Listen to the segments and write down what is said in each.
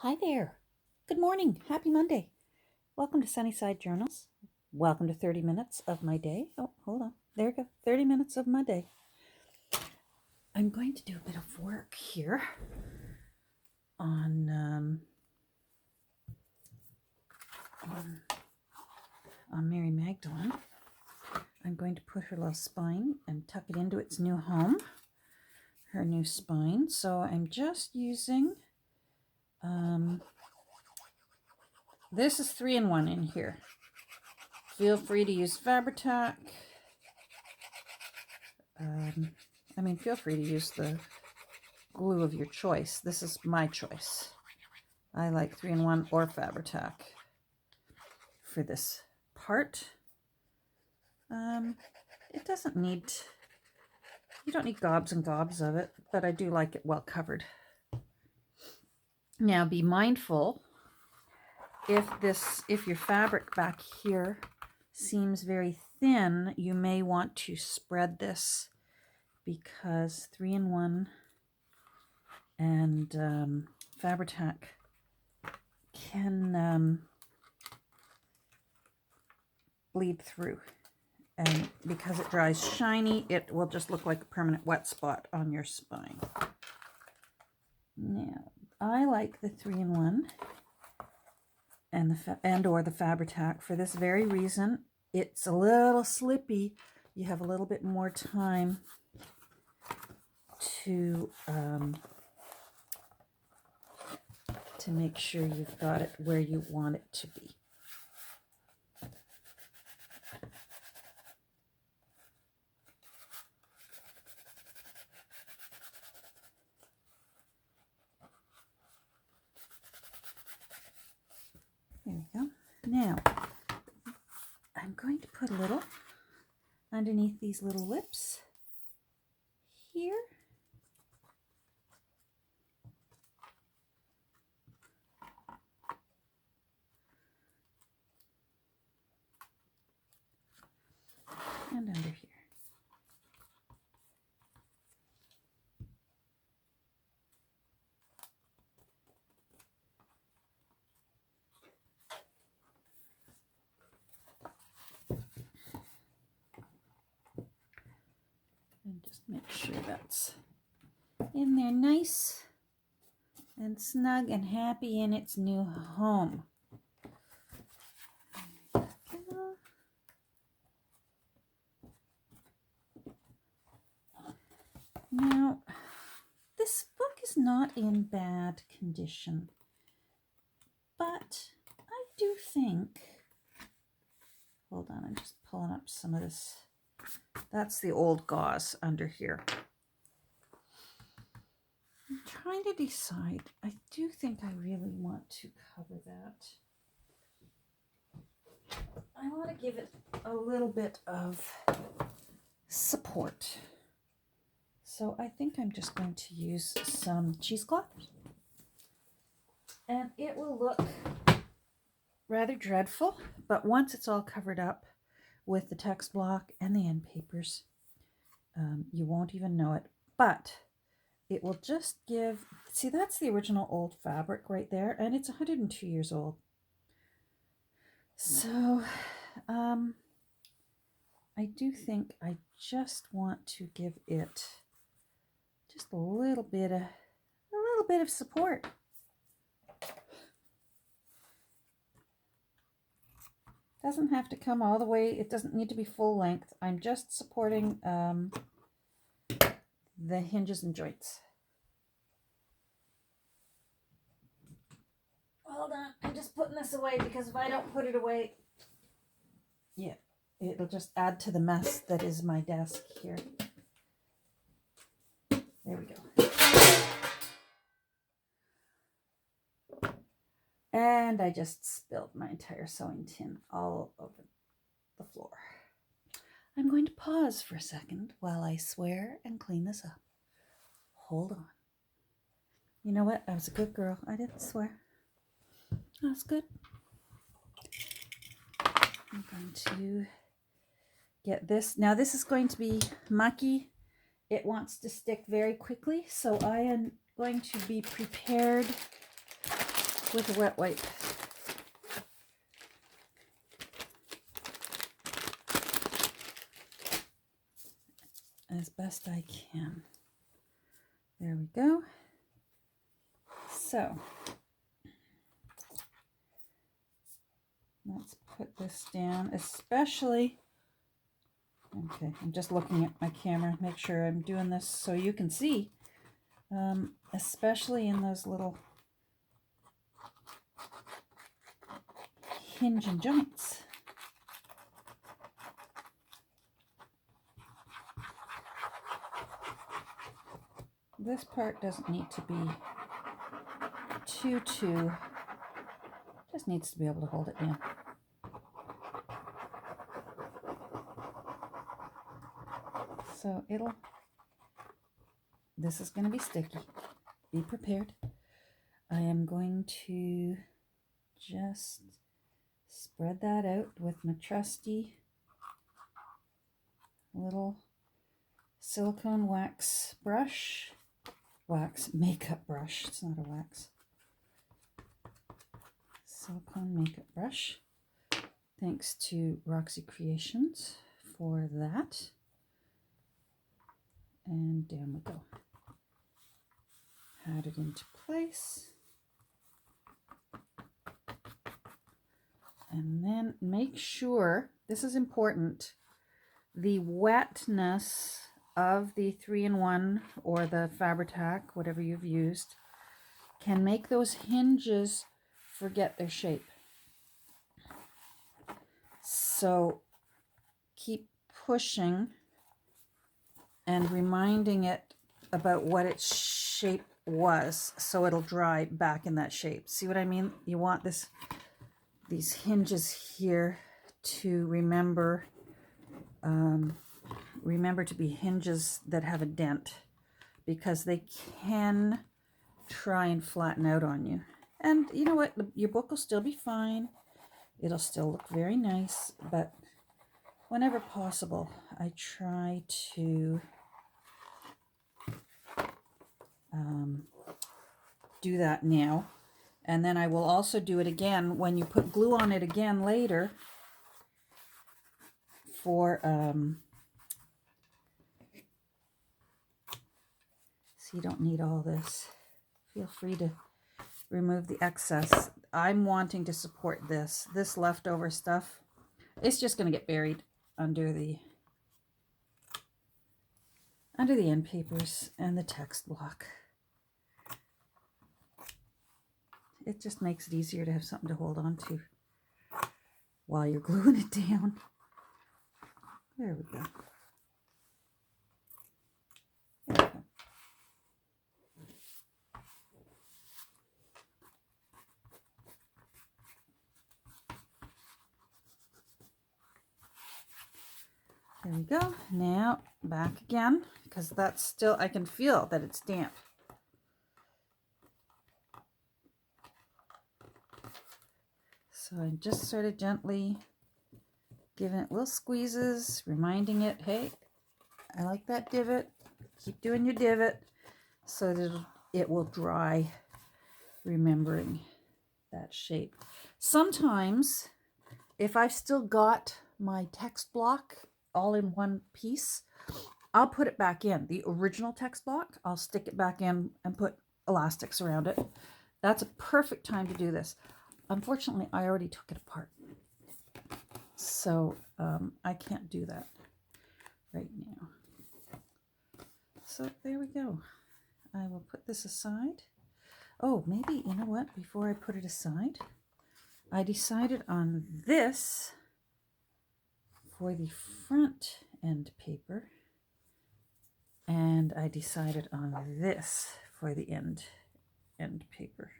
Hi there. Good morning. Happy Monday. Welcome to Sunnyside Journals. Welcome to 30 minutes of my day. Oh, hold on. There we go. 30 minutes of my day. I'm going to do a bit of work here on Mary Magdalene. I'm going to put her little spine and tuck it into its new home, her new spine. So I'm just using, this is 3-in-1 in here. Feel free to use Fabri-Tac. Feel free to use the glue of your choice. This is my choice. I like 3-in-1 or Fabri-Tac for this part. It doesn't need, you don't need gobs and gobs of it, but I do like it well covered. Now be mindful, if your fabric back here seems very thin, you may want to spread this, because 3-in-1 and Fabri-Tac can bleed through, and because it dries shiny, it will just look like a permanent wet spot on your spine. Now, I like the 3-in-1 and or the Fabri-Tac for this very reason. It's a little slippy. You have a little bit more time to make sure you've got it where you want it to be. There we go. Now, I'm going to put a little underneath these little lips here. And under here. And just make sure that's in there nice and snug and happy in its new home. Now, this book is not in bad condition, but I do think, hold on, I'm just pulling up some of this. That's the old gauze under here. I'm trying to decide. I do think I really want to cover that. I want to give it a little bit of support. So I think I'm just going to use some cheesecloth. And it will look rather dreadful, but once it's all covered up with the text block and the end papers, you won't even know it. But it will just give, see, that's the original old fabric right there, and it's 102 years old. So I do think I just want to give it just a little bit of support. Doesn't have to come all the way. It doesn't need to be full length. I'm just supporting the hinges and joints. Hold on, I'm just putting this away, because if I don't put it away, yeah, it'll just add to the mess that is my desk here. There we go. And I just spilled my entire sewing tin all over the floor. I'm going to pause for a second while I swear and clean this up. Hold on. You know what? I was a good girl. I didn't swear. That's good. I'm going to get this. Now this is going to be mucky. It wants to stick very quickly, so I am going to be prepared with a wet wipe. As best I can. There we go. So let's put this down, especially, okay, I'm just looking at my camera, make sure I'm doing this so you can see, especially in those little hinge and joints. This part doesn't need to be too, just needs to be able to hold it down. So this is going to be sticky. Be prepared. I am going to just spread that out with my trusty little silicone wax brush. Wax makeup brush. It's not a wax. Silicone makeup brush. Thanks to Roxy Creations for that. And down we go. Pat it into place. And then make sure, this is important, the wetness of the 3-in-1 or the Fabri-Tac, whatever you've used, can make those hinges forget their shape. So keep pushing and reminding it about what its shape was so it'll dry back in that shape. See what I mean? You want these hinges here to remember to be hinges that have a dent, because they can try and flatten out on you. And you know what? Your book will still be fine. It'll still look very nice, but whenever possible, I try to do that now. And then I will also do it again when you put glue on it again later for, so you don't need all this. Feel free to remove the excess. I'm wanting to support this. This leftover stuff, it's just going to get buried under the end papers and the text block. It just makes it easier to have something to hold on to while you're gluing it down. There we go. There we go. There we go. Now back again, because that's still, I can feel that it's damp. So I'm just sort of gently giving it little squeezes, reminding it, hey, I like that divot. Keep doing your divot so that it will dry, remembering that shape. Sometimes, if I've still got my text block all in one piece, I'll put it back in. The original text block, I'll stick it back in and put elastics around it. That's a perfect time to do this. Unfortunately, I already took it apart, so I can't do that right now. So there we go. I will put this aside. Oh, maybe, you know what? Before I put it aside, I decided on this for the front end paper, and I decided on this for the end paper.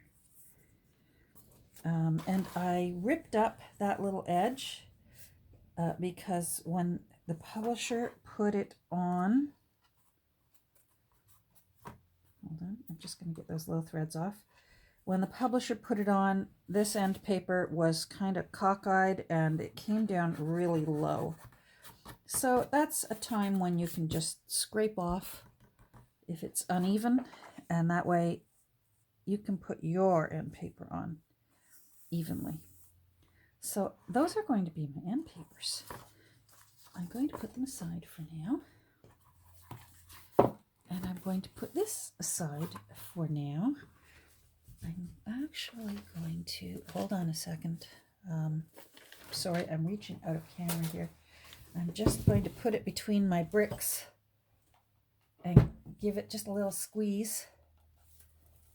And I ripped up that little edge because when the publisher put it on, hold on, I'm just going to get those little threads off. When the publisher put it on, this end paper was kind of cockeyed and it came down really low. So that's a time when you can just scrape off if it's uneven, and that way you can put your end paper on evenly. So those are going to be my end papers. I'm going to put them aside for now. And I'm going to put this aside for now. I'm actually going to, hold on a second. Sorry, I'm reaching out of camera here. I'm just going to put it between my bricks and give it just a little squeeze.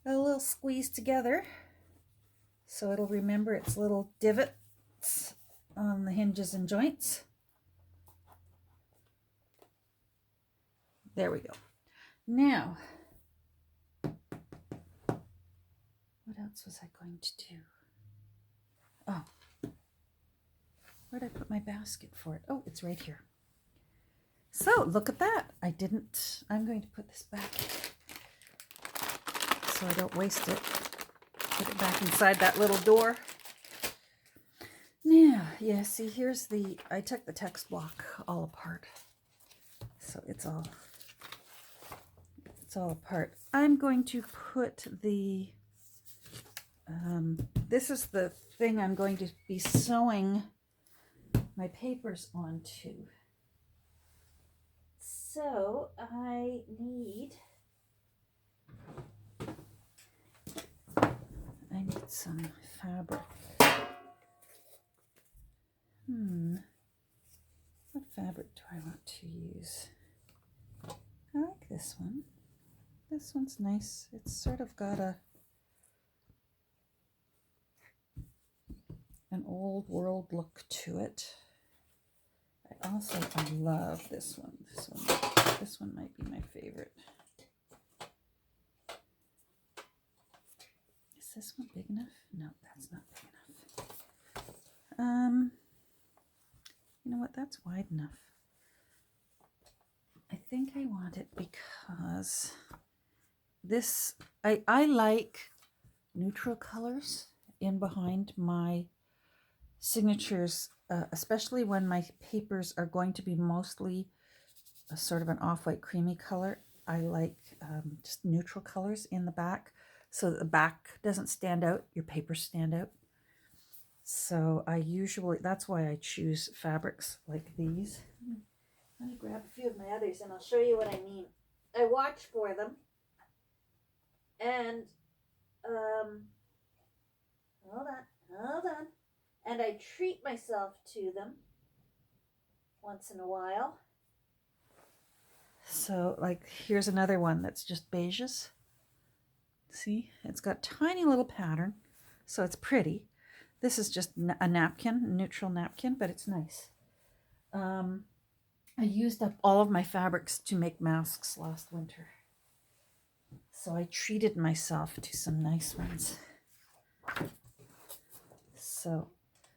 A little squeeze together so it'll remember its little divots on the hinges and joints. There we go. Now, what else was I going to do? Oh, where did I put my basket for it? Oh, it's right here. So look at that. I'm going to put this back so I don't waste it. Put it back inside that little door. Now, yeah, see, I took the text block all apart. So it's all apart. I'm going to put this is the thing I'm going to be sewing my papers onto. So I need some fabric. What fabric do I want to use? I like this one. This one's nice. It's sort of got an old world look to it. I love this one. This one might be my favorite. Is this one big enough? No, that's not big enough. You know what? That's wide enough. I think I want it because I like neutral colors in behind my signatures, especially when my papers are going to be mostly a sort of an off-white creamy color. I like just neutral colors in the back so that the back doesn't stand out, your papers stand out. So that's why I choose fabrics like these. Let me grab a few of my others and I'll show you what I mean. I watch for them and hold on. And I treat myself to them once in a while. So like here's another one that's just beiges. See, it's got tiny little pattern, so it's pretty. This is just a napkin, neutral napkin, but it's nice. I used up all of my fabrics to make masks last winter. So I treated myself to some nice ones. So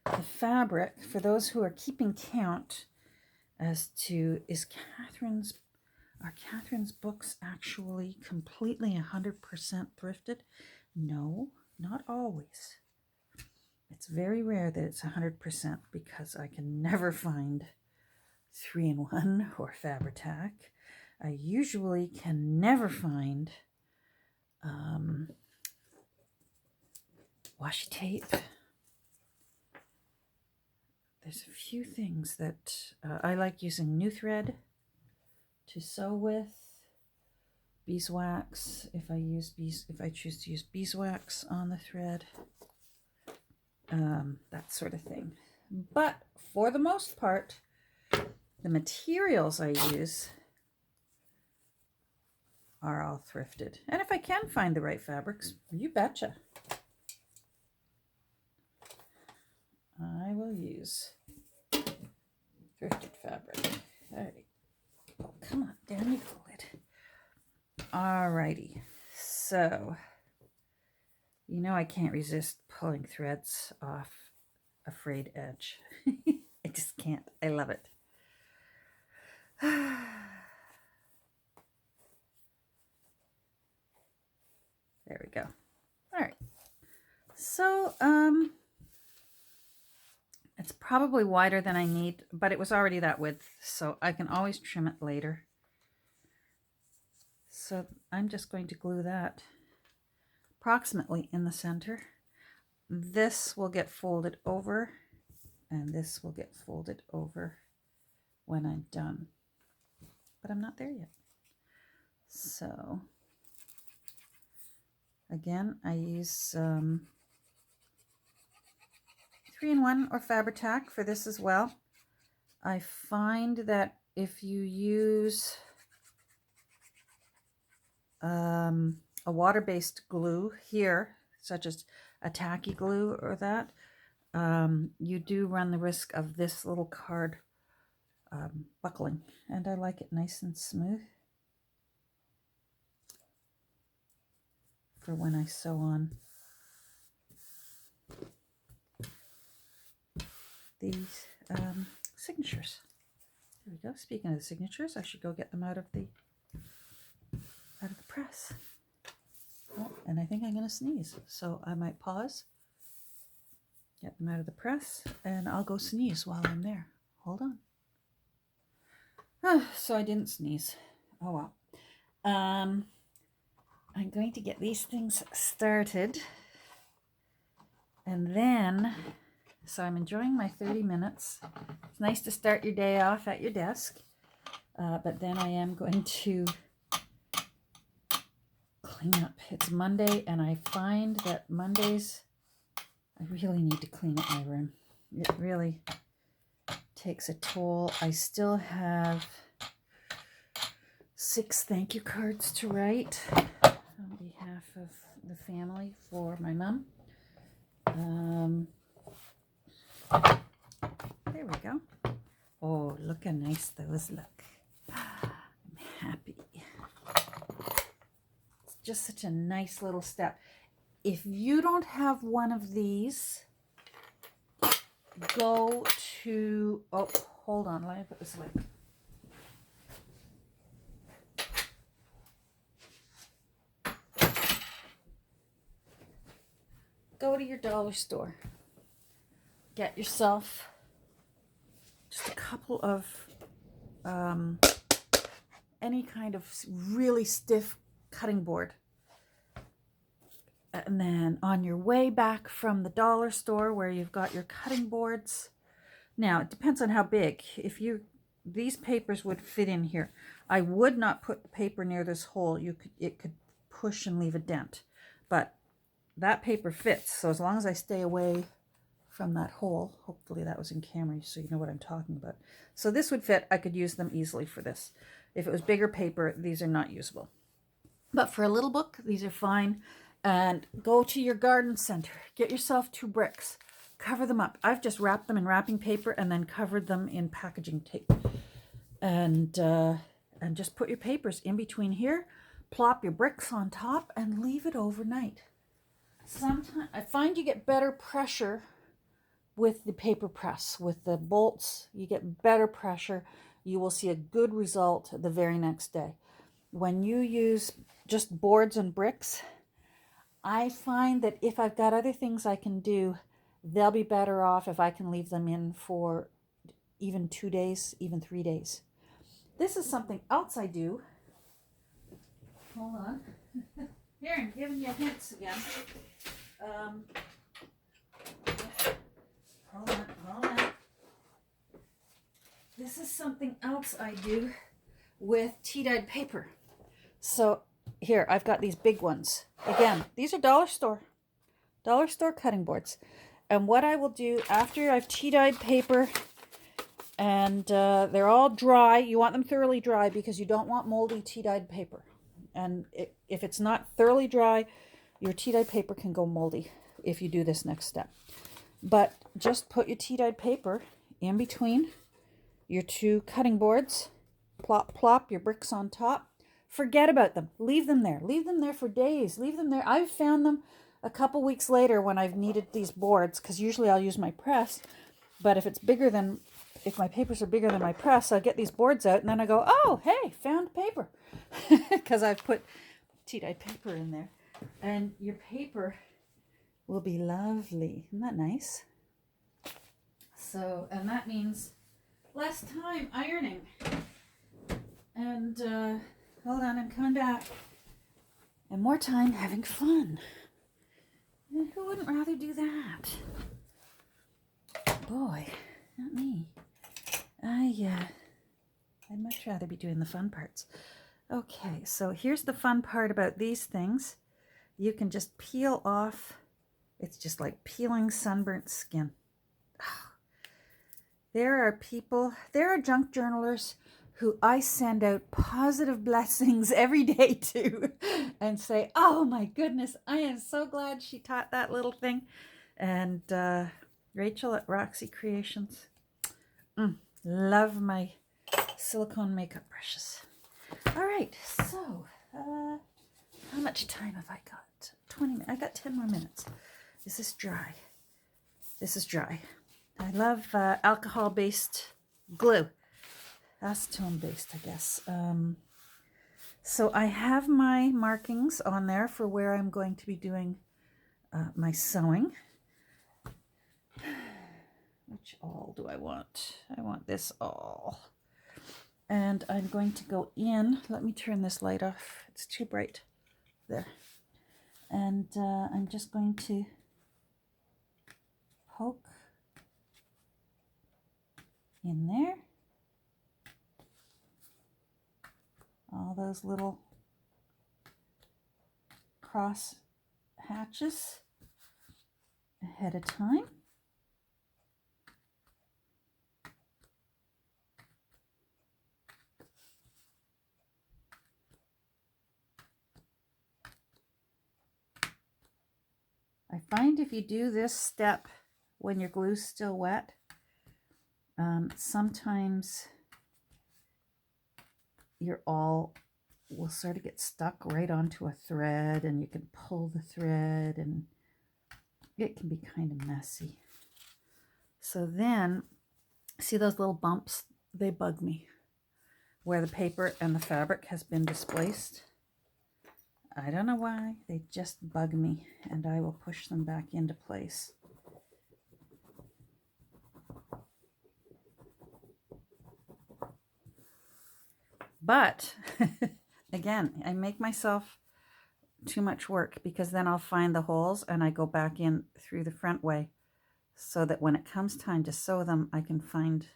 the fabric, for those who are keeping count as to are Catherine's books actually completely 100% thrifted? No, not always. It's very rare that it's 100% because I can never find 3-in-1 or Fabri-Tac. I usually can never find washi tape. There's a few things that I like using new thread to sew with. Beeswax, if I choose to use beeswax on the thread, that sort of thing. But for the most part, the materials I use are all thrifted. And if I can find the right fabrics, you betcha, I will use thrifted fabric. All right. Oh, come on, down you go, lid. Alrighty, so you know I can't resist pulling threads off a frayed edge. I just can't. I love it. There we go. All right. So it's probably wider than I need, but it was already that width, so I can always trim it later. So I'm just going to glue that approximately in the center. This will get folded over, and this will get folded over when I'm done. But I'm not there yet. So again, I use 3-in-1 or Fabri-Tac for this as well. I find that if you use a water-based glue here, such as a tacky glue or that, you do run the risk of this little card buckling, and I like it nice and smooth for when I sew on these signatures. There we go. Speaking of the signatures, I should go get them out of the press. Oh, and I think I'm going to sneeze, so I might pause, get them out of the press, and I'll go sneeze while I'm there. Hold on. So I didn't sneeze. Oh well. I'm going to get these things started, and then, so I'm enjoying my 30 minutes. It's nice to start your day off at your desk, but then I am going to clean up. It's Monday, and I find that Mondays, I really need to clean up my room. It really takes a toll. I still have 6 thank you cards to write on behalf of the family for my mom. There we go. Oh, look how nice those look. I'm happy. It's just such a nice little step. If you don't have one of these, go to, oh, hold on, let me put this away. Go to your dollar store. Get yourself just a couple of any kind of really stiff cutting board. And then on your way back from the dollar store where you've got your cutting boards, now it depends on how big. If these papers would fit in here. I would not put the paper near this hole. It could push and leave a dent, but that paper fits. So as long as I stay away from that hole, hopefully that was in camera so you know what I'm talking about. So this would fit. I could use them easily for this. If it was bigger paper, these are not usable. But for a little book, these are fine. And go to your garden center. Get yourself 2 bricks. Cover them up. I've just wrapped them in wrapping paper and then covered them in packaging tape. And just put your papers in between here. Plop your bricks on top and leave it overnight. Sometimes I find you get better pressure with the paper press. With the bolts, you get better pressure. You will see a good result the very next day. When you use just boards and bricks, I find that if I've got other things I can do, they'll be better off if I can leave them in for even 2 days, even 3 days. This is something else I do. Hold on. Here, I'm giving you hints again. Hold on. This is something else I do with tea-dyed paper. So here, I've got these big ones. Again, these are dollar store cutting boards. And what I will do after I've tea-dyed paper and they're all dry, you want them thoroughly dry because you don't want moldy tea-dyed paper. And if it's not thoroughly dry, your tea-dyed paper can go moldy if you do this next step. But just put your tea-dyed paper in between your 2 cutting boards. Plop, plop your bricks on top. Forget about them. Leave them there. Leave them there for days. Leave them there. I've found them a couple weeks later when I've needed these boards, because usually I'll use my press. But if my papers are bigger than my press, I'll get these boards out and then I go, oh, hey, found paper. Because I've put tea-dyed paper in there. And your paper will be lovely. Isn't that nice? So, and that means less time ironing. And hold on, I'm coming back. And more time having fun. wouldn't rather do that? Boy, not me. I'd much rather be doing the fun parts. Okay, so here's the fun part about these things. You can just peel off. It's just like peeling sunburnt skin. There are junk journalers who I send out positive blessings every day to and say, oh my goodness, I am so glad she taught that little thing. And Rachel at Roxy Creations, love my silicone makeup brushes. All right, so how much time have I got? 20 minutes. I got 10 more minutes. Is this dry? This is dry. I love alcohol-based glue. Acetone-based, I guess. So I have my markings on there for where I'm going to be doing my sewing. Which awl do I want? I want this awl. And I'm going to go in. Let me turn this light off. It's too bright. There. And I'm just going to poke in there. All those little cross hatches ahead of time. I find if you do this step when your glue's still wet, sometimes your awl will sort of get stuck right onto a thread, and you can pull the thread, and it can be kind of messy. So then, see those little bumps? They bug me, where the paper and the fabric has been displaced. I don't know why, they just bug me, and I will push them back into place. But again, I make myself too much work, because then I'll find the holes and I go back in through the front way, so that when it comes time to sew them, I can find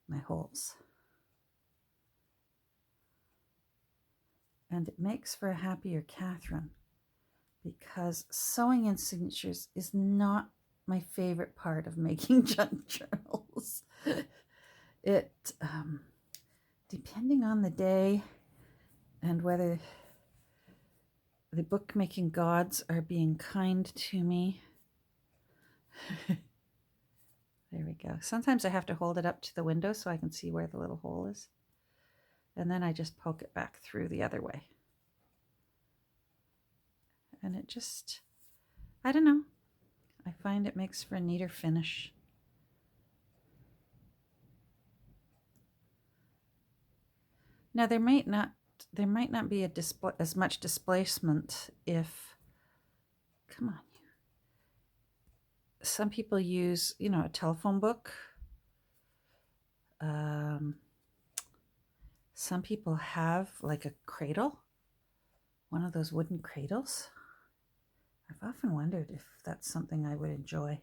my holes. And it makes for a happier Catherine, because sewing in signatures is not my favorite part of making junk journals. It, depending on the day and whether the bookmaking gods are being kind to me. There we go. Sometimes I have to hold it up to the window so I can see where the little hole is. And then I just poke it back through the other way. And it just, I don't know. I find it makes for a neater finish. Now there might not be as much displacement if, come on. Some people use, a telephone book. Some people have like a cradle, one of those wooden cradles. I've often wondered if that's something I would enjoy.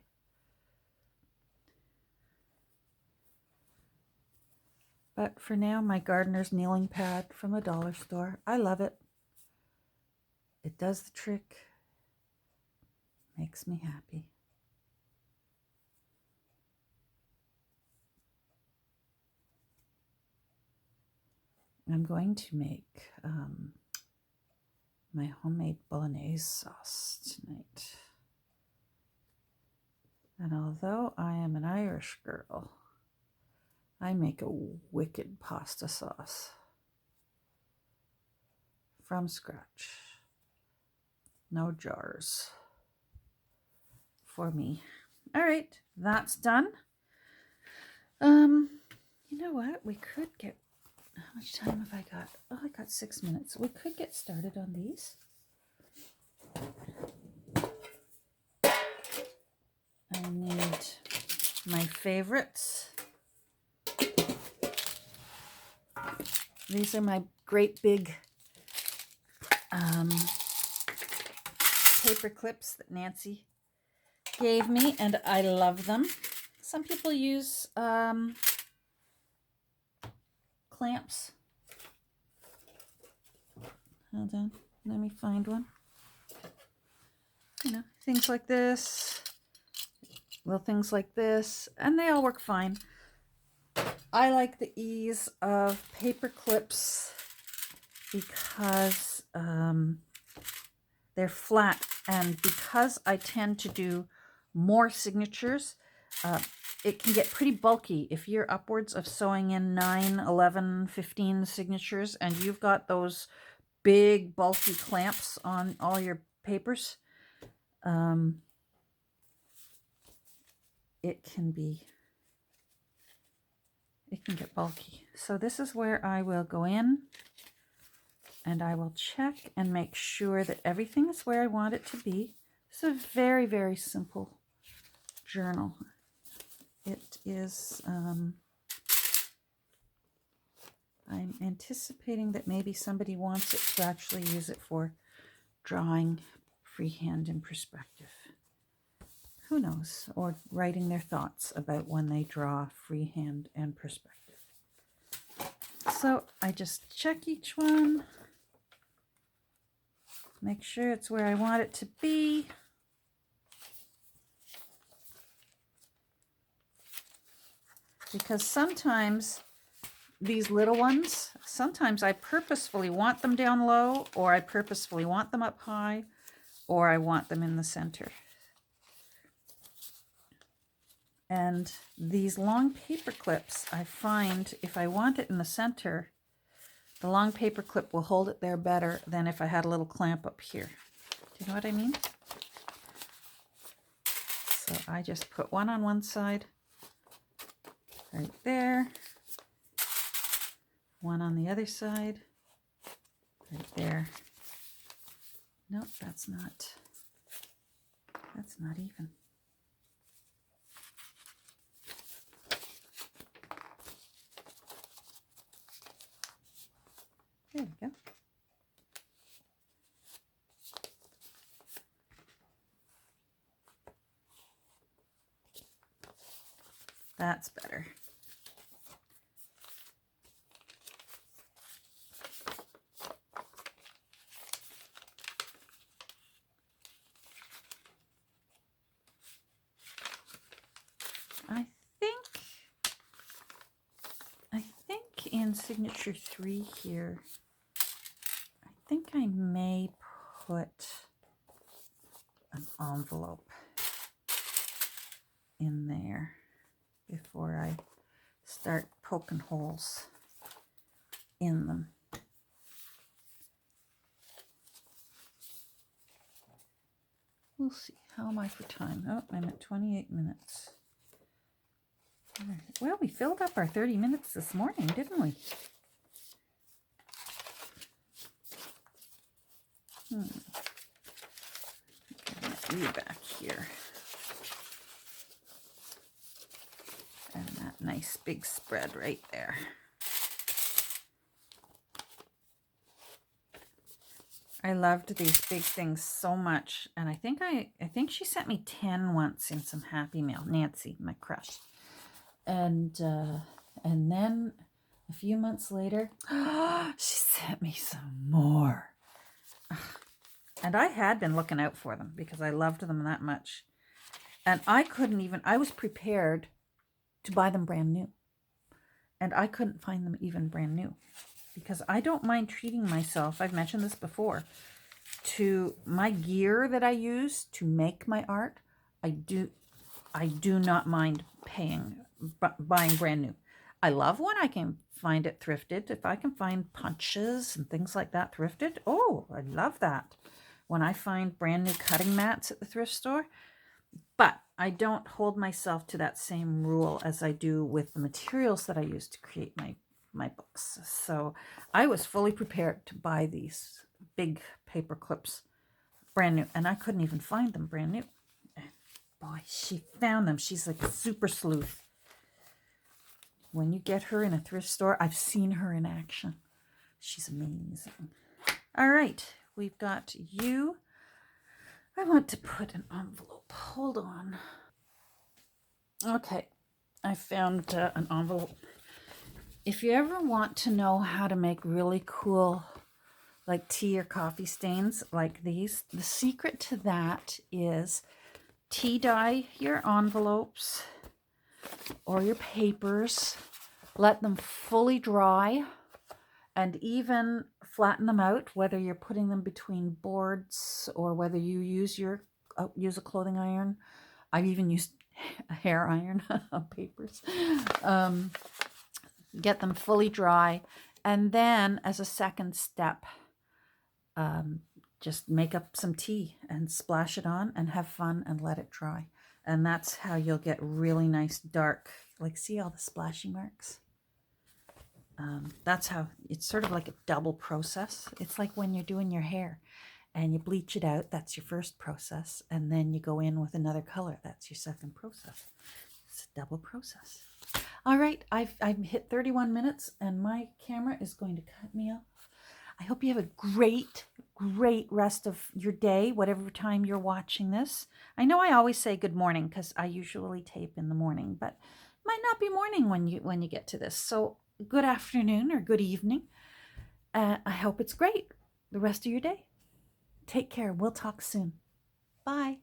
But for now, my gardener's kneeling pad from a dollar store. I love it. It does the trick. Makes me happy. I'm going to make my homemade bolognese sauce tonight. And although I am an Irish girl, I make a wicked pasta sauce from scratch. No jars for me. All right, that's done. You know what? We could get, how much time have I got? Oh, I got 6 minutes. We could get started on these. I need my favorites. These are my great big paper clips that Nancy gave me, and I love them. Some people use clamps. Hold on, let me find one. You know, things like this, little things like this, and they all work fine. I like the ease of paper clips because they're flat, and because I tend to do more signatures, it can get pretty bulky if you're upwards of sewing in 9, 11, 15 signatures and you've got those big bulky clamps on all your papers. It can get bulky. So this is where I will go in and I will check and make sure that everything is where I want it to be. It's a very, very simple journal. It is, I'm anticipating that maybe somebody wants it to actually use it for drawing freehand in perspective. Who knows? Or writing their thoughts about when they draw freehand and perspective. So I just check each one, make sure it's where I want it to be. Because sometimes these little ones, sometimes I purposefully want them down low, or I purposefully want them up high, or I want them in the center. And these long paper clips, I find if I want it in the center, the long paper clip will hold it there better than if I had a little clamp up here. Do you know what I mean? So I just put one on one side, right there. One on the other side, right there. Nope, that's not even. There we go. That's better. I think in signature 3 here, I think I may put an envelope in there before I start poking holes in them. We'll see. How am I for time? Oh, I'm at 28 minutes. All right. Well, we filled up our 30 minutes this morning, didn't we? Get you back here. And that nice big spread right there. I loved these big things so much, and I think she sent me 10 once in some Happy Mail. Nancy, my crush, and then a few months later, she sent me some more, and I had been looking out for them because I loved them that much, and I was prepared to buy them brand new, and I couldn't find them even brand new. Because I don't mind treating myself, I've mentioned this before, to my gear that I use to make my art. I do not mind buying brand new. I love when I can find it thrifted. If I can find punches and things like that thrifted, oh, I love that. When I find brand new cutting mats at the thrift store. But I don't hold myself to that same rule as I do with the materials that I use to create my books. So I was fully prepared to buy these big paper clips brand new, and I couldn't even find them brand new. And boy, she found them. She's like a super sleuth. When you get her in a thrift store, I've seen her in action. She's amazing. All right, we've got you. I want to put an envelope. hold on. Okay, I found an envelope. If you ever want to know how to make really cool like tea or coffee stains like these, the secret to that is tea dye your envelopes or your papers, let them fully dry, and even flatten them out, whether you're putting them between boards or whether you use a clothing iron. I've even used a hair iron on papers. Get them fully dry, and then as a second step, just make up some tea and splash it on and have fun and let it dry. And that's how you'll get really nice dark, like see all the splashy marks? That's how, it's sort of like a double process. It's like when you're doing your hair and you bleach it out, that's your first process. And then you go in with another color, that's your second process. It's a double process. All right, I've hit 31 minutes and my camera is going to cut me off. I hope you have a great rest of your day, whatever time you're watching this. I know I always say good morning because I usually tape in the morning, but it might not be morning when you get to this. So good afternoon or good evening. I hope it's great the rest of your day. Take care. We'll talk soon. Bye.